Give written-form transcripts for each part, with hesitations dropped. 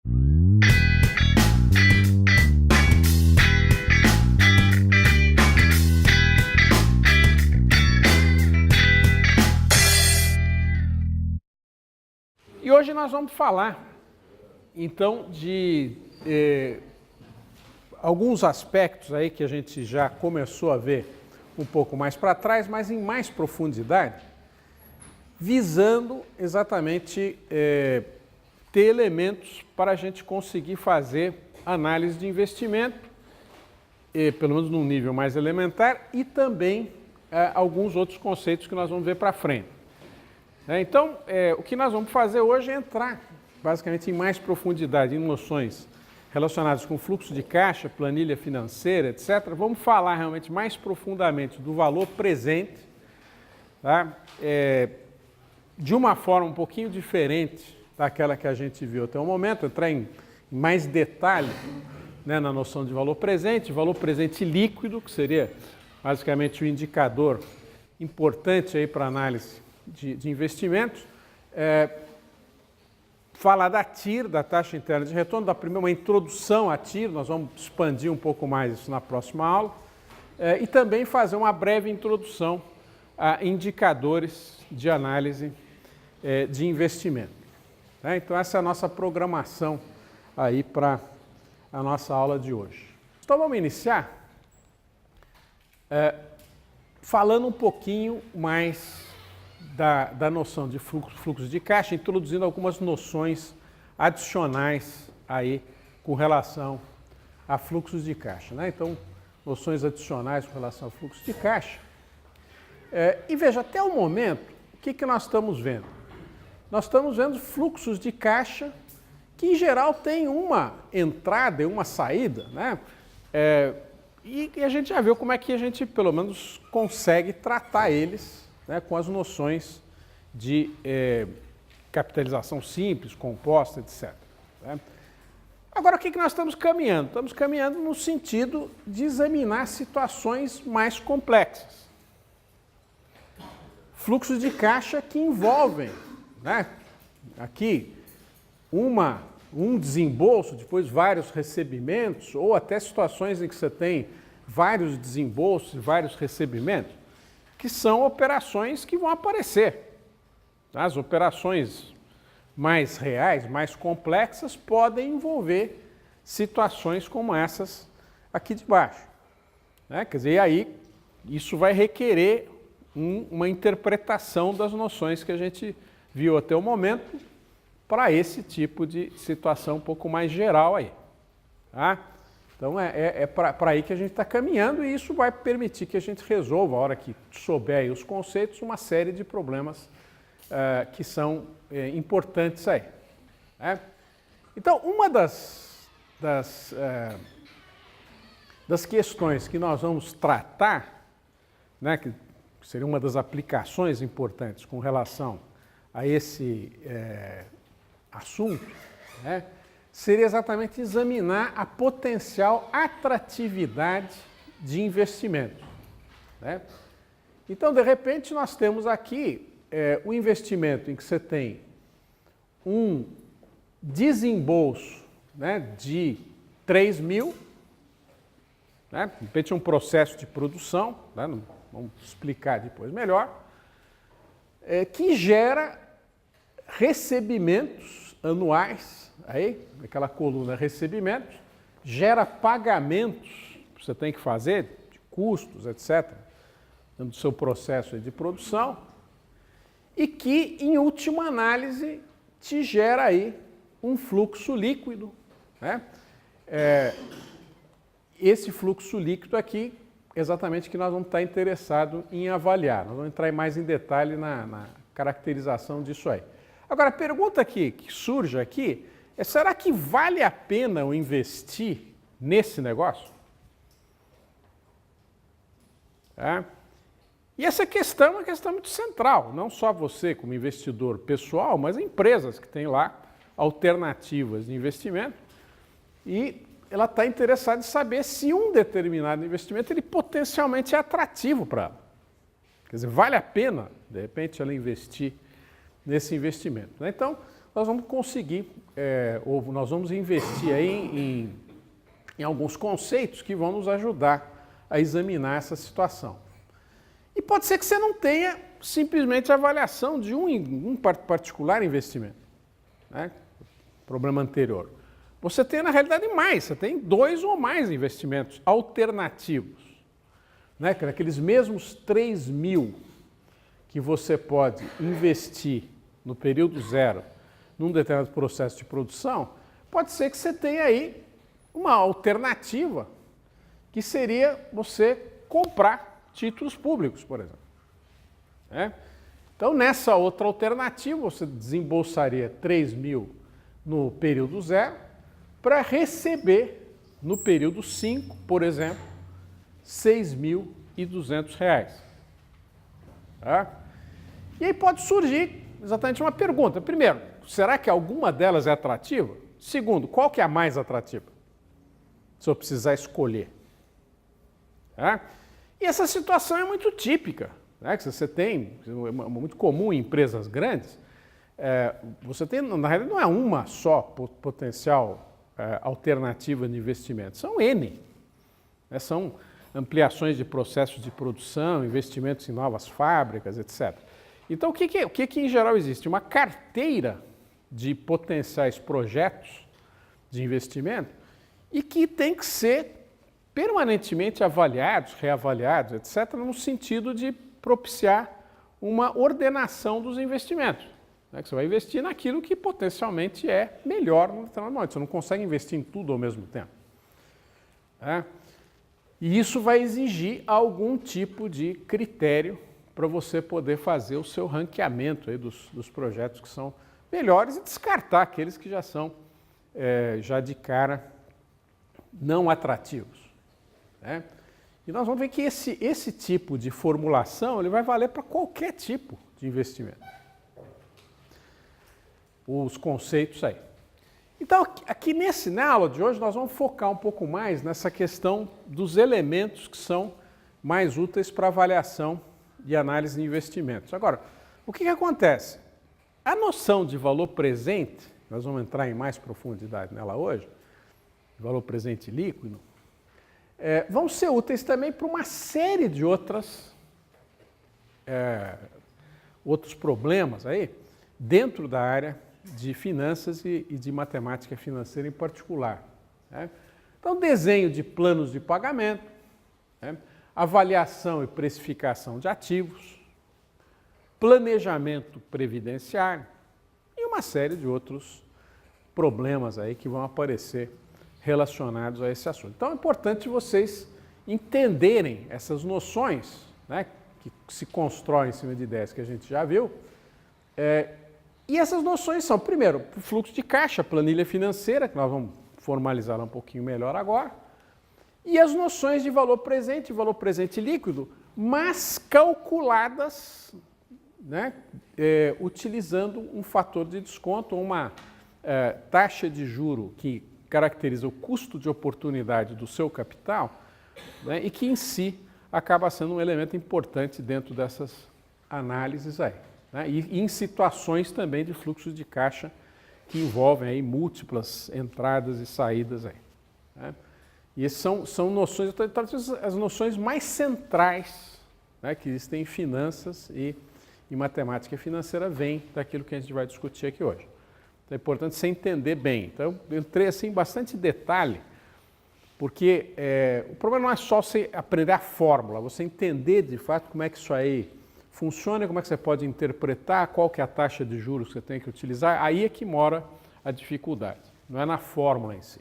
E hoje nós vamos falar, então, de alguns aspectos aí que a gente já começou a ver um pouco mais para trás, mas em mais profundidade, visando exatamente ter elementos para a gente conseguir fazer análise de investimento, pelo menos num nível mais elementar, e também alguns outros conceitos que nós vamos ver para frente. Então, o que nós vamos fazer hoje é entrar basicamente em mais profundidade em noções relacionadas com fluxo de caixa, planilha financeira, etc. Vamos falar realmente mais profundamente do valor presente, tá? De uma forma um pouquinho diferente daquela que a gente viu até o momento, entrar em mais detalhe, né, na noção de valor presente líquido, que seria basicamente o indicador importante aí para análise de investimentos, falar da TIR, da taxa interna de retorno, da primeira uma introdução à TIR, nós vamos expandir um pouco mais isso na próxima aula, e também fazer uma breve introdução a indicadores de análise de investimento. Então essa é a nossa programação aí para a nossa aula de hoje. Então vamos iniciar falando um pouquinho mais da noção de fluxo de caixa, introduzindo algumas noções adicionais aí com relação a fluxos de caixa, né? Então, noções adicionais com relação a fluxo de caixa. E veja, até o momento, o que nós estamos vendo? Nós estamos vendo fluxos de caixa que, em geral, têm uma entrada e uma saída, né? E a gente já viu como é que a gente, pelo menos, consegue tratar eles, né, com as noções de capitalização simples, composta, etc. Né? Agora, o que nós estamos caminhando? Estamos caminhando no sentido de examinar situações mais complexas. Fluxos de caixa que envolvem, né, aqui um desembolso, depois vários recebimentos, ou até situações em que você tem vários desembolsos e vários recebimentos, que são operações que vão aparecer. As operações mais reais, mais complexas, podem envolver situações como essas aqui de baixo. Né? Quer dizer, aí isso vai requerer uma interpretação das noções que a gente viu até o momento para esse tipo de situação um pouco mais geral aí. Tá? Então, para aí que a gente está caminhando, e isso vai permitir que a gente resolva, a hora que souber aí os conceitos, uma série de problemas que são importantes aí. Né? Então, uma das questões que nós vamos tratar, né, que seria uma das aplicações importantes com relação a esse assunto, né, seria exatamente examinar a potencial atratividade de investimento. Né? Então, de repente, nós temos aqui um investimento em que você tem um desembolso, né, de 3 mil, né? De repente um processo de produção, né? Vamos explicar depois melhor, que gera recebimentos anuais, aí, aquela coluna recebimentos, gera pagamentos que você tem que fazer, de custos, etc., do seu processo de produção, e que, em última análise, te gera aí um fluxo líquido. Né? Esse fluxo líquido aqui, exatamente que nós vamos estar interessados em avaliar. Nós vamos entrar mais em detalhe na caracterização disso aí. Agora, a pergunta que surge aqui é: será que vale a pena eu investir nesse negócio? E essa questão é uma questão muito central, não só você como investidor pessoal, mas empresas que têm lá alternativas de investimento, e ela está interessada em saber se um determinado investimento ele potencialmente é atrativo para ela. Quer dizer, vale a pena, de repente, ela investir nesse investimento. Né? Então, nós vamos conseguir, ou nós vamos investir aí em alguns conceitos que vão nos ajudar a examinar essa situação. E pode ser que você não tenha simplesmente a avaliação de um particular investimento, né? Problema anterior. Você tem, na realidade, mais, você tem 2 ou mais investimentos alternativos, né? Aqueles mesmos 3.000 que você pode investir no período zero num determinado processo de produção, pode ser que você tenha aí uma alternativa que seria você comprar títulos públicos, por exemplo. Né? Então, nessa outra alternativa, você desembolsaria 3.000 no período zero para receber no período 5, por exemplo, R$ 6.200. Tá? E aí pode surgir exatamente uma pergunta. Primeiro, será que alguma delas é atrativa? Segundo, qual que é a mais atrativa? Se eu precisar escolher. Tá? E essa situação é muito típica, né? Que você tem, é muito comum em empresas grandes, você tem, na realidade, não é uma só potencial alternativa de investimento, são N. Né? São ampliações de processos de produção, investimentos em novas fábricas, etc. Então, o que em geral existe? Uma carteira de potenciais projetos de investimento e que tem que ser permanentemente avaliados, reavaliados, etc., no sentido de propiciar uma ordenação dos investimentos. Né? Que você vai investir naquilo que potencialmente é melhor no determinado momento. Você não consegue investir em tudo ao mesmo tempo. Tá? E isso vai exigir algum tipo de critério para você poder fazer o seu ranqueamento aí dos projetos que são melhores e descartar aqueles que já são, já de cara, não atrativos. Né? E nós vamos ver que esse tipo de formulação ele vai valer para qualquer tipo de investimento. Os conceitos aí. Então, aqui na aula de hoje, nós vamos focar um pouco mais nessa questão dos elementos que são mais úteis para avaliação e análise de investimentos. Agora, o que acontece? A noção de valor presente, nós vamos entrar em mais profundidade nela hoje, valor presente líquido, vão ser úteis também para uma série de outros problemas aí dentro da área de finanças e de matemática financeira em particular. Né? Então, desenho de planos de pagamento, né? Avaliação e precificação de ativos, planejamento previdenciário e uma série de outros problemas aí que vão aparecer relacionados a esse assunto. Então, é importante vocês entenderem essas noções, né, que se constroem em cima de ideias que a gente já viu. E essas noções são, primeiro, o fluxo de caixa, planilha financeira, que nós vamos formalizar um pouquinho melhor agora, e as noções de valor presente líquido, mas calculadas, né, utilizando um fator de desconto, uma taxa de juro que caracteriza o custo de oportunidade do seu capital, né, e que em si acaba sendo um elemento importante dentro dessas análises aí. Né, e em situações também de fluxos de caixa que envolvem aí múltiplas entradas e saídas aí. Né. E essas são noções, as noções mais centrais, né, que existem em finanças e em matemática financeira vêm daquilo que a gente vai discutir aqui hoje. Então é importante você entender bem. Então eu entrei assim em bastante detalhe, porque o problema não é só você aprender a fórmula, você entender de fato como é que isso aí funciona, como é que você pode interpretar, qual que é a taxa de juros que você tem que utilizar, aí é que mora a dificuldade, não é na fórmula em si.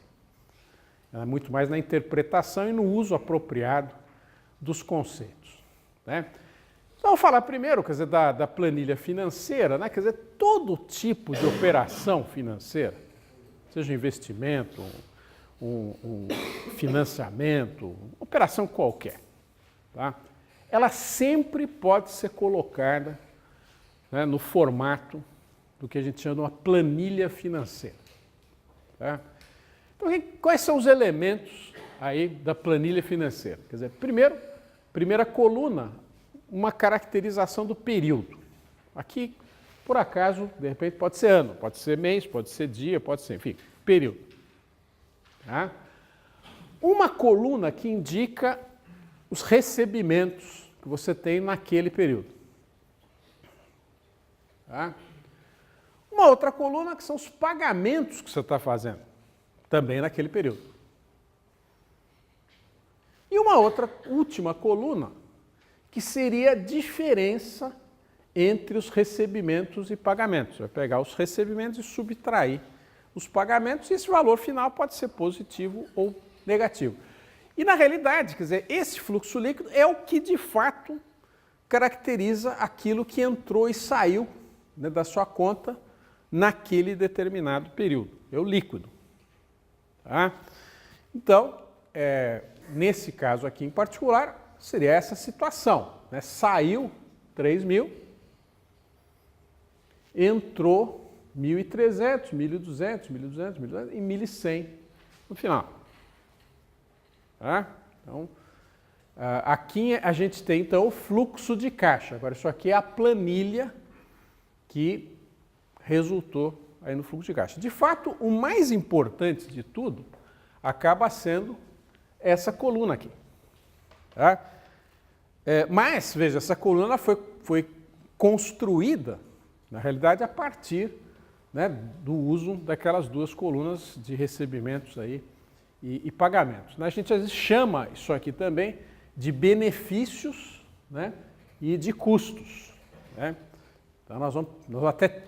É muito mais na interpretação e no uso apropriado dos conceitos. Né? Então, vou falar primeiro, quer dizer, da planilha financeira, né? Quer dizer, todo tipo de operação financeira, seja investimento, um financiamento, operação qualquer, tá? Ela sempre pode ser colocada, né, no formato do que a gente chama de uma planilha financeira. Tá? Então, quais são os elementos aí da planilha financeira? Quer dizer, primeira coluna, uma caracterização do período. Aqui, por acaso, de repente, pode ser ano, pode ser mês, pode ser dia, pode ser, enfim, período. Tá? Uma coluna que indica os recebimentos que você tem naquele período. Tá? Uma outra coluna que são os pagamentos que você está fazendo, também naquele período. E uma outra última coluna, que seria a diferença entre os recebimentos e pagamentos. Você vai pegar os recebimentos e subtrair os pagamentos, e esse valor final pode ser positivo ou negativo. E na realidade, quer dizer, esse fluxo líquido é o que de fato caracteriza aquilo que entrou e saiu, né, da sua conta naquele determinado período. É o líquido. Tá? Então, nesse caso aqui em particular, seria essa situação. Né? Saiu 3.000, entrou 1.300, 1.200, 1.200, 1.200 e 1.100 no final. Tá? Então, aqui a gente tem então o fluxo de caixa. Agora, isso aqui é a planilha que resultou aí no fluxo de caixa. De fato, o mais importante de tudo acaba sendo essa coluna aqui. Tá? Mas, veja, essa coluna foi construída, na realidade, a partir, né, do uso daquelas duas colunas de recebimentos aí e pagamentos. A gente às vezes chama isso aqui também de benefícios, né, e de custos. Né? Então nós vamos até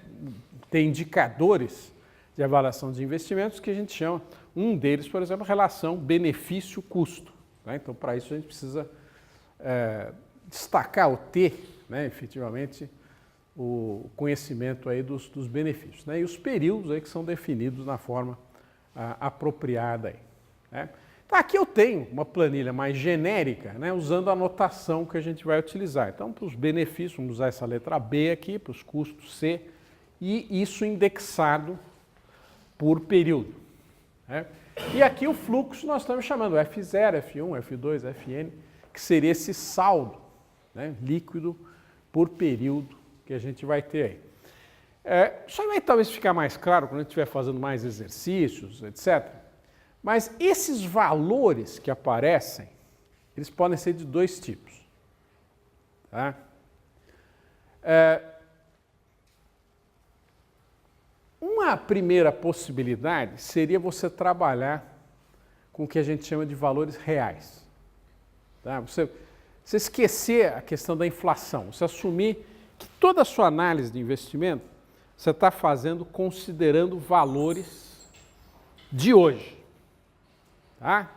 ter indicadores de avaliação de investimentos que a gente chama, um deles, por exemplo, relação benefício-custo. Né? Então, para isso a gente precisa destacar ou ter, né, efetivamente, o conhecimento aí dos benefícios, né? E os períodos aí que são definidos na forma apropriada aí. Né? Então, aqui eu tenho uma planilha mais genérica, né, usando a notação que a gente vai utilizar. Então, para os benefícios, vamos usar essa letra B aqui, para os custos C, e isso indexado por período. Né? E aqui o fluxo nós estamos chamando F0, F1, F2, Fn, que seria esse saldo, né, líquido por período que a gente vai ter aí. Só vai talvez ficar mais claro quando a gente estiver fazendo mais exercícios, etc. Mas esses valores que aparecem, eles podem ser de dois tipos. Tá? Uma primeira possibilidade seria você trabalhar com o que a gente chama de valores reais. Tá? Você esquecer a questão da inflação, você assumir que toda a sua análise de investimento você está fazendo considerando valores de hoje. Tá?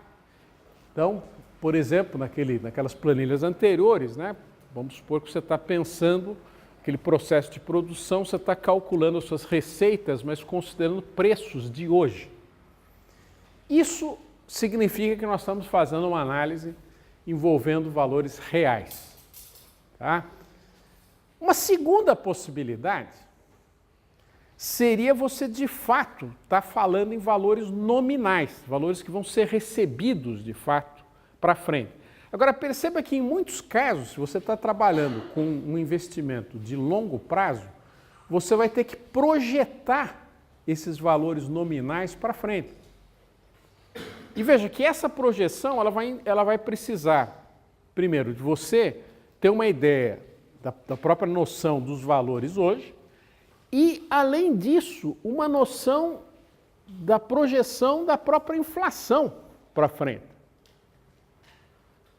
Então, por exemplo, naquelas planilhas anteriores, né, vamos supor que você está pensando aquele processo de produção, você está calculando as suas receitas, mas considerando preços de hoje. Isso significa que nós estamos fazendo uma análise envolvendo valores reais. Tá? Uma segunda possibilidade seria você, de fato, estar falando em valores nominais, valores que vão ser recebidos, de fato, para frente. Agora, perceba que, em muitos casos, se você está trabalhando com um investimento de longo prazo, você vai ter que projetar esses valores nominais para frente. E veja que essa projeção ela vai precisar, primeiro, de você ter uma ideia da própria noção dos valores hoje e, além disso, uma noção da projeção da própria inflação para frente.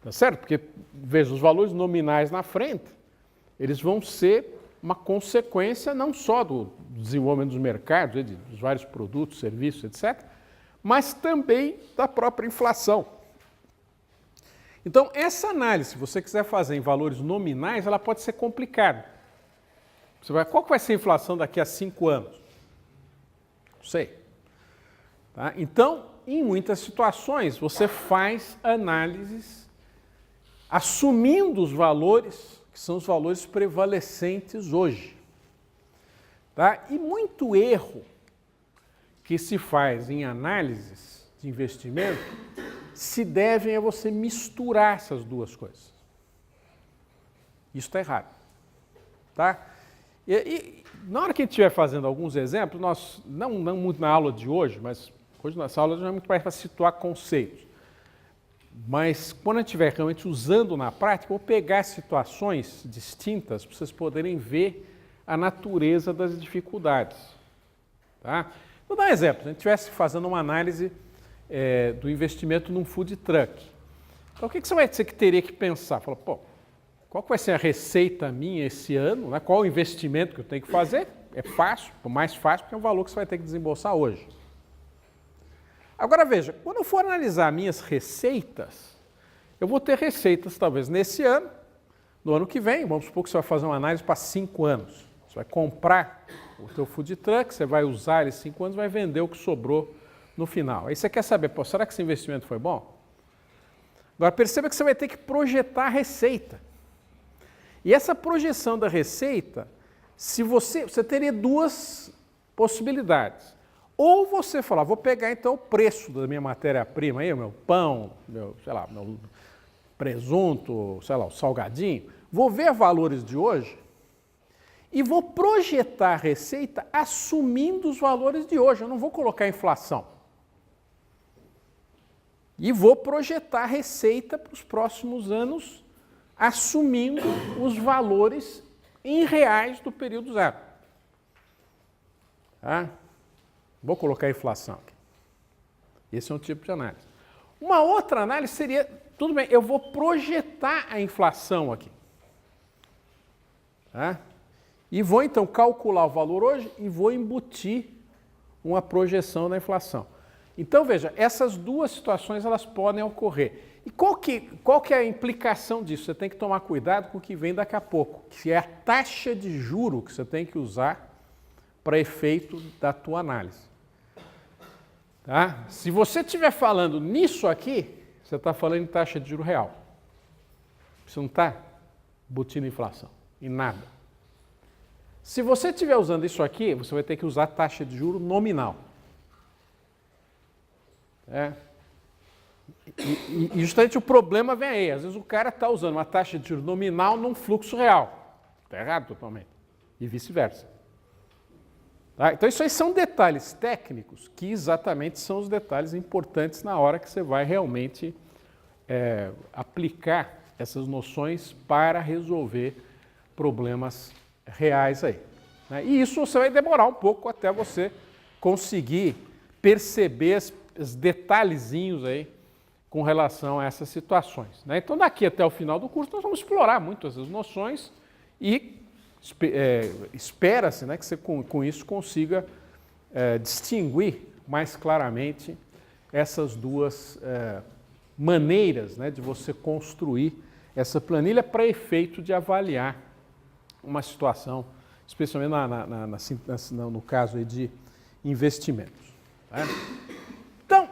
Tá certo? Porque, veja, os valores nominais na frente, eles vão ser uma consequência não só do desenvolvimento dos mercados, dos vários produtos, serviços, etc., mas também da própria inflação. Então, essa análise, se você quiser fazer em valores nominais, ela pode ser complicada. Qual que vai ser a inflação daqui a 5 anos? Não sei. Tá? Então, em muitas situações, você faz análises assumindo os valores que são os valores prevalecentes hoje. Tá? E muito erro que se faz em análises de investimento se devem a você misturar essas duas coisas. Isso está errado. Tá? E na hora que a gente estiver fazendo alguns exemplos, nós, não muito na aula de hoje, mas hoje nessa aula já é muito mais para situar conceitos. Mas quando a gente estiver realmente usando na prática, eu vou pegar situações distintas para vocês poderem ver a natureza das dificuldades. Tá? Vou dar um exemplo. Se a gente estivesse fazendo uma análise do investimento num food truck. Então, o que você vai ter que teria que pensar? Fala, pô, qual vai ser a receita minha esse ano? Né? Qual o investimento que eu tenho que fazer? É fácil, mais fácil, porque é um valor que você vai ter que desembolsar hoje. Agora veja, quando eu for analisar minhas receitas, eu vou ter receitas talvez nesse ano, no ano que vem, vamos supor que você vai fazer uma análise para 5 anos. Você vai comprar o teu food truck, você vai usar ele 5 anos, vai vender o que sobrou no final. Aí você quer saber, pô, será que esse investimento foi bom? Agora perceba que você vai ter que projetar a receita. E essa projeção da receita, se você teria duas possibilidades. Ou você falar, vou pegar então o preço da minha matéria-prima, aí, o meu pão, meu presunto, sei lá, o salgadinho, vou ver valores de hoje e vou projetar a receita assumindo os valores de hoje. Eu não vou colocar inflação. E vou projetar a receita para os próximos anos assumindo os valores em reais do período zero. Tá? Vou colocar a inflação aqui. Esse é um tipo de análise. Uma outra análise seria, tudo bem, eu vou projetar a inflação aqui. Tá? E vou então calcular o valor hoje e vou embutir uma projeção da inflação. Então veja, essas duas situações elas podem ocorrer. E qual que é a implicação disso? Você tem que tomar cuidado com o que vem daqui a pouco, que é a taxa de juro que você tem que usar para efeito da tua análise. Tá? Se você estiver falando nisso aqui, você está falando em taxa de juro real. Você não está embutindo inflação, em nada. Se você estiver usando isso aqui, você vai ter que usar taxa de juro nominal. E justamente o problema vem aí. Às vezes o cara está usando uma taxa de juros nominal num fluxo real. Está errado totalmente. E vice-versa. Tá? Então isso aí são detalhes técnicos que exatamente são os detalhes importantes na hora que você vai realmente aplicar essas noções para resolver problemas reais aí. Né? E isso você vai demorar um pouco até você conseguir perceber os detalhezinhos aí com relação a essas situações. Né? Então, daqui até o final do curso, nós vamos explorar muito essas noções e espera-se, né, que você com isso consiga distinguir mais claramente essas duas maneiras, né, de você construir essa planilha para efeito de avaliar uma situação, especialmente no caso aí de investimentos. Né? Então,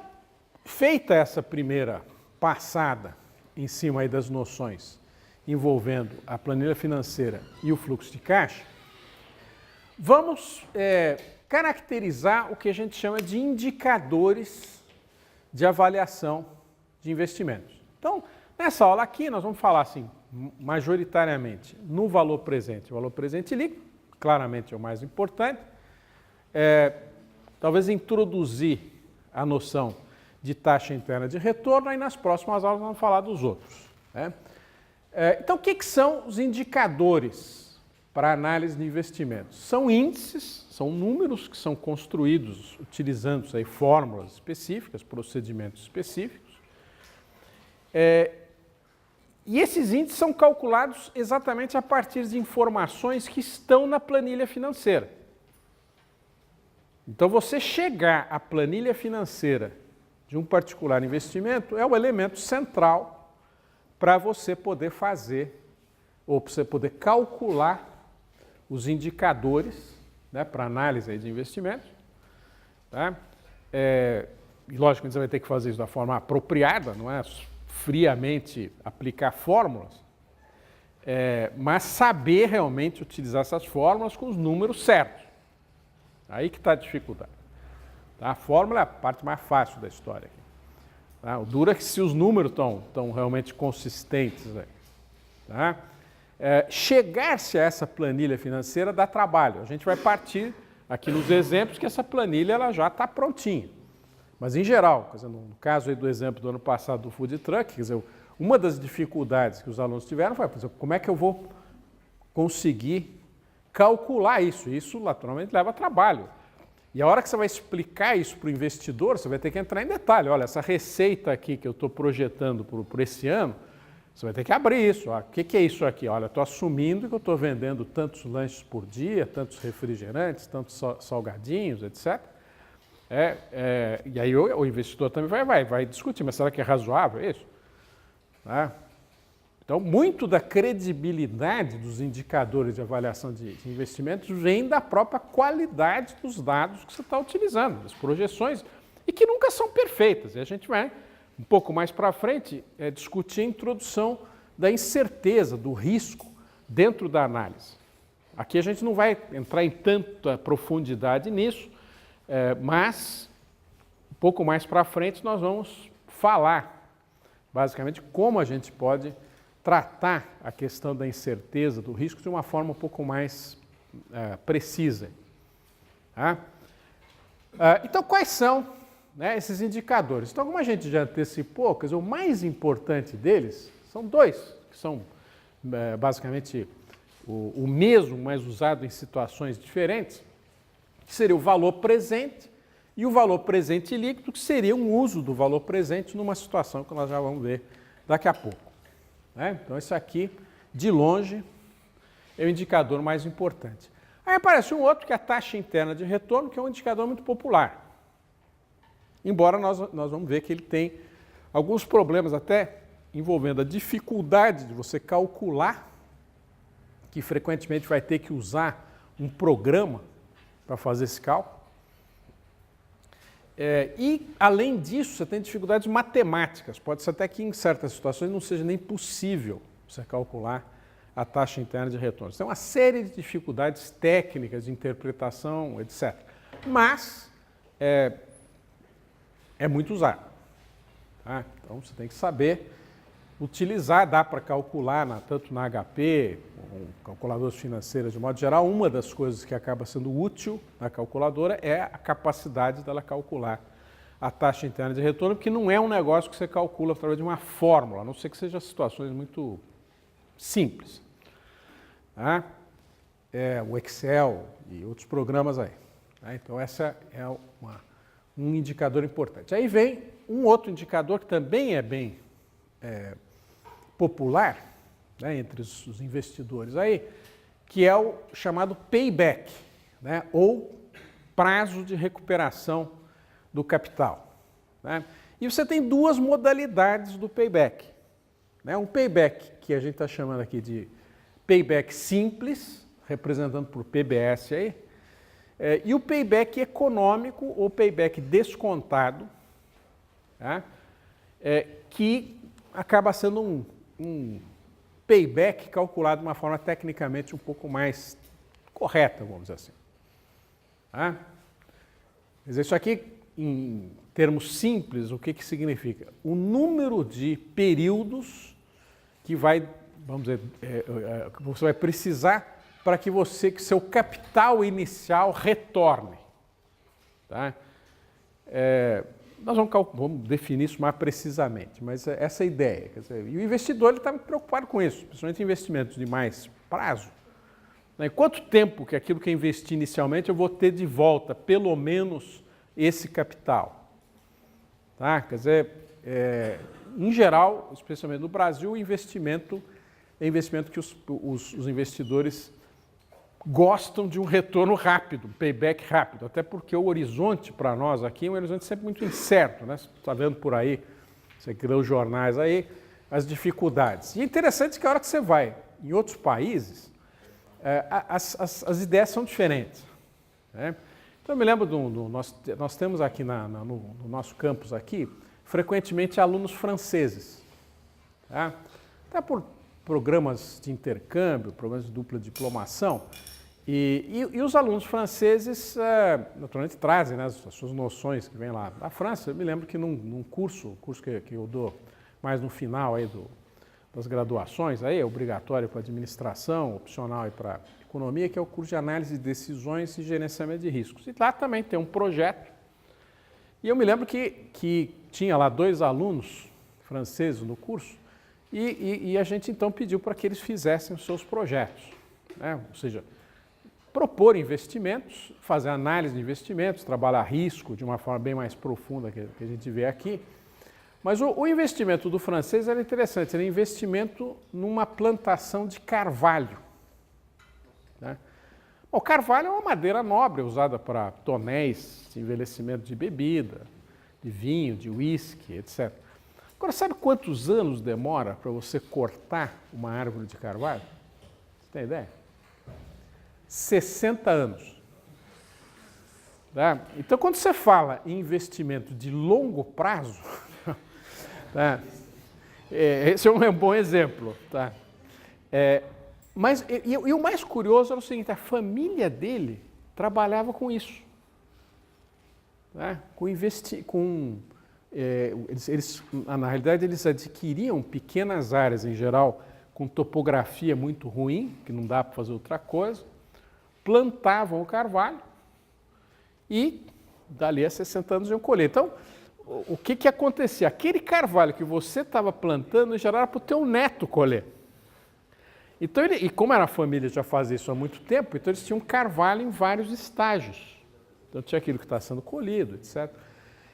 feita essa primeira passada em cima aí das noções envolvendo a planilha financeira e o fluxo de caixa, vamos caracterizar o que a gente chama de indicadores de avaliação de investimentos. Então, nessa aula aqui, nós vamos falar assim, majoritariamente no valor presente. O valor presente líquido, claramente é o mais importante. Talvez introduzir a noção de taxa interna de retorno, aí nas próximas aulas nós vamos falar dos outros. Né? Então, o que são os indicadores para análise de investimentos? São índices, são números que são construídos utilizando aí fórmulas específicas, procedimentos específicos. E esses índices são calculados exatamente a partir de informações que estão na planilha financeira. Então, você chegar à planilha financeira de um particular investimento é o elemento central para você poder fazer, ou para você poder calcular os indicadores, né, para análise aí de investimentos. Tá? E lógico que você vai ter que fazer isso da forma apropriada, não é friamente aplicar fórmulas, mas saber realmente utilizar essas fórmulas com os números certos. Aí que está a dificuldade. Tá? A fórmula é a parte mais fácil da história. Aqui. Tá? O duro é que se os números estão realmente consistentes. Aí, tá? chegar-se a essa planilha financeira dá trabalho. A gente vai partir aqui nos exemplos que essa planilha ela já está prontinha. Mas, em geral, quer dizer, no caso aí do exemplo do ano passado do food truck, quer dizer, uma das dificuldades que os alunos tiveram foi, por exemplo, como é que eu vou conseguir calcular isso? Isso, naturalmente, leva trabalho. E a hora que você vai explicar isso para o investidor, você vai ter que entrar em detalhe. Olha, essa receita aqui que eu estou projetando por esse ano, você vai ter que abrir isso. O que é isso aqui? Olha, eu estou assumindo que eu estou vendendo tantos lanches por dia, tantos refrigerantes, tantos salgadinhos, etc. E aí o investidor também vai discutir, mas será que é razoável isso? Então, muito da credibilidade dos indicadores de avaliação de investimentos vem da própria qualidade dos dados que você está utilizando, das projeções, e que nunca são perfeitas. E a gente vai, um pouco mais para frente, discutir a introdução da incerteza, do risco dentro da análise. Aqui a gente não vai entrar em tanta profundidade nisso, mas um pouco mais para frente nós vamos falar, basicamente, como a gente pode tratar a questão da incerteza, do risco, de uma forma um pouco mais precisa. Então, quais são, né, esses indicadores? Então, como a gente já antecipou, quer dizer, o mais importante deles são dois, que são basicamente o mesmo, mas usado em situações diferentes, que seria o valor presente e o valor presente líquido, que seria um uso do valor presente numa situação que nós já vamos ver daqui a pouco. Então, esse aqui, de longe, é o indicador mais importante. Aí aparece um outro, que é a taxa interna de retorno, que é um indicador muito popular. Embora nós vamos ver que ele tem alguns problemas, até envolvendo a dificuldade de você calcular, que frequentemente vai ter que usar um programa para fazer esse cálculo. E, além disso, você tem dificuldades matemáticas. Pode ser até que, em certas situações, não seja nem possível você calcular a taxa interna de retorno. Tem uma série de dificuldades técnicas de interpretação, etc. Mas é muito usado. Então, você tem que saber utilizar, dá para calcular tanto na HP, com calculadoras financeiras de modo geral. Uma das coisas que acaba sendo útil na calculadora é a capacidade dela calcular a taxa interna de retorno, porque não é um negócio que você calcula através de uma fórmula, a não ser que sejam situações muito simples. O Excel e outros programas aí. Então, essa é um indicador importante. Aí vem um outro indicador que também é bem popular, né, entre os investidores aí, que é o chamado payback, né, ou prazo de recuperação do capital. E você tem duas modalidades do payback. Um payback que a gente está chamando aqui de payback simples, representando por PBS aí, e o payback econômico ou payback descontado, que acaba sendo um payback calculado de uma forma tecnicamente um pouco mais correta, vamos dizer assim. Quer dizer, isso aqui, em termos simples, o que significa? O número de períodos que você vai precisar para que seu capital inicial retorne. Nós vamos definir isso mais precisamente, mas essa é a ideia. Quer dizer, e o investidor está muito preocupado com isso, principalmente investimentos de mais prazo. Quanto tempo que aquilo que eu investi inicialmente eu vou ter de volta, pelo menos, esse capital? Quer dizer, em geral, especialmente no Brasil, o investimento é investimento que os investidores gostam de um retorno rápido, um payback rápido, até porque o horizonte para nós aqui é um horizonte sempre muito incerto, né? Você está vendo por aí, você lê os jornais aí, as dificuldades. E é interessante que a hora que você vai em outros países, as ideias são diferentes. Então, eu me lembro, nós temos aqui no nosso campus aqui, frequentemente alunos franceses. Até por programas de intercâmbio, programas de dupla diplomação. E os alunos franceses, naturalmente, trazem, né, as suas noções que vêm lá da França. Eu me lembro que num curso que eu dou mais no final aí das graduações, aí é obrigatório para administração, opcional e para economia, que é o curso de análise de decisões e gerenciamento de riscos. E lá também tem um projeto. E eu me lembro que tinha lá 2 alunos franceses no curso e a gente então pediu para que eles fizessem os seus projetos, né? Ou seja, propor investimentos, fazer análise de investimentos, trabalhar risco de uma forma bem mais profunda que a gente vê aqui. Mas o investimento do francês era interessante, era investimento numa plantação de carvalho, né? O carvalho é uma madeira nobre, usada para tonéis de envelhecimento de bebida, de vinho, de uísque, etc. Agora, sabe quantos anos demora para você cortar uma árvore de carvalho? Você tem ideia? 60 anos. Tá? Então, quando você fala em investimento de longo prazo, tá? Esse é um bom exemplo. Tá? Mas o mais curioso era o seguinte, a família dele trabalhava com isso. Tá? Na realidade, eles adquiriam pequenas áreas, em geral, com topografia muito ruim, que não dá para fazer outra coisa, plantavam o carvalho e, dali a 60 anos, iam colher. Então, o que acontecia? Aquele carvalho que você estava plantando, já era para o teu neto colher. Então, e como era a família já fazia isso há muito tempo, então eles tinham carvalho em vários estágios. Então, tinha aquilo que está sendo colhido, etc.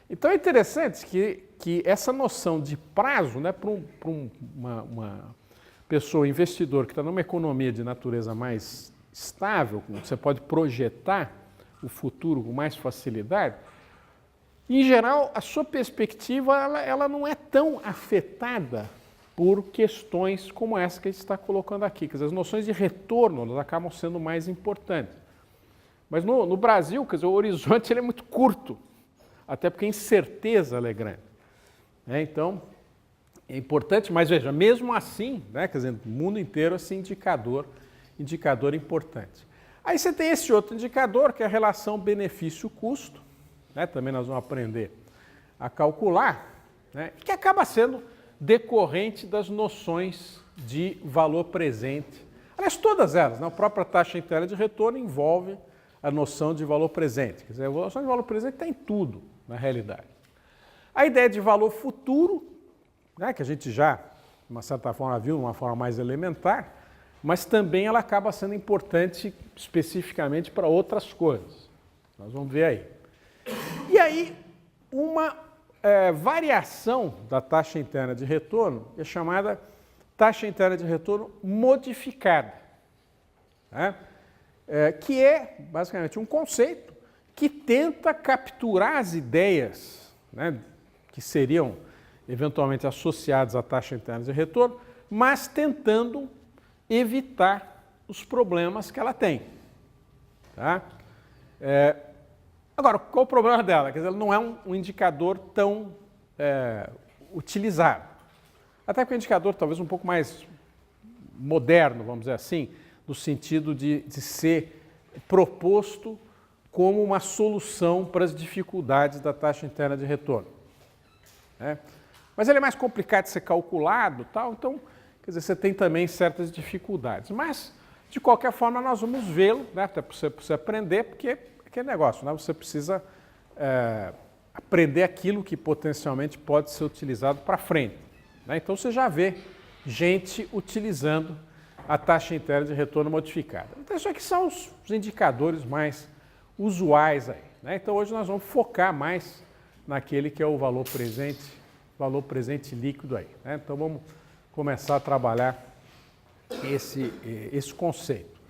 Então, é interessante que essa noção de prazo, né, para uma pessoa, investidor, que está numa economia de natureza mais estável, você pode projetar o futuro com mais facilidade, em geral, a sua perspectiva ela não é tão afetada por questões como essa que a gente está colocando aqui. Quer dizer, as noções de retorno elas acabam sendo mais importantes. Mas no Brasil, quer dizer, o horizonte ele é muito curto, até porque a incerteza ela é grande. Então, é importante, mas veja, mesmo assim, né, quer dizer, no mundo inteiro esse indicador importante. Aí você tem esse outro indicador, que é a relação benefício-custo, né, também nós vamos aprender a calcular, né, que acaba sendo decorrente das noções de valor presente. Aliás, todas elas, né, a própria taxa interna de retorno envolve a noção de valor presente. Quer dizer, a noção de valor presente está em tudo, na realidade. A ideia de valor futuro, né, que a gente já, de uma certa forma, viu de uma forma mais elementar, mas também ela acaba sendo importante especificamente para outras coisas. Nós vamos ver aí. E aí, uma variação da taxa interna de retorno é chamada taxa interna de retorno modificada, né? Que é, basicamente, um conceito que tenta capturar as ideias, né, que seriam eventualmente associadas à taxa interna de retorno, mas tentando evitar os problemas que ela tem. Tá? Agora, qual o problema dela? Quer dizer, ela não é um indicador tão utilizado. Até porque é um indicador talvez um pouco mais moderno, vamos dizer assim, no sentido de ser proposto como uma solução para as dificuldades da taxa interna de retorno. Mas ele é mais complicado de ser calculado, tal, então, quer dizer, você tem também certas dificuldades. Mas, de qualquer forma, nós vamos vê-lo, né, até para você aprender, porque aquele negócio, né, você precisa aprender aquilo que potencialmente pode ser utilizado para frente. Né? Então, você já vê gente utilizando a taxa interna de retorno modificada. Então, isso aqui são os indicadores mais usuais aí. Né? Então, hoje nós vamos focar mais naquele que é o valor presente líquido aí. Né? Então, vamos começar a trabalhar esse conceito.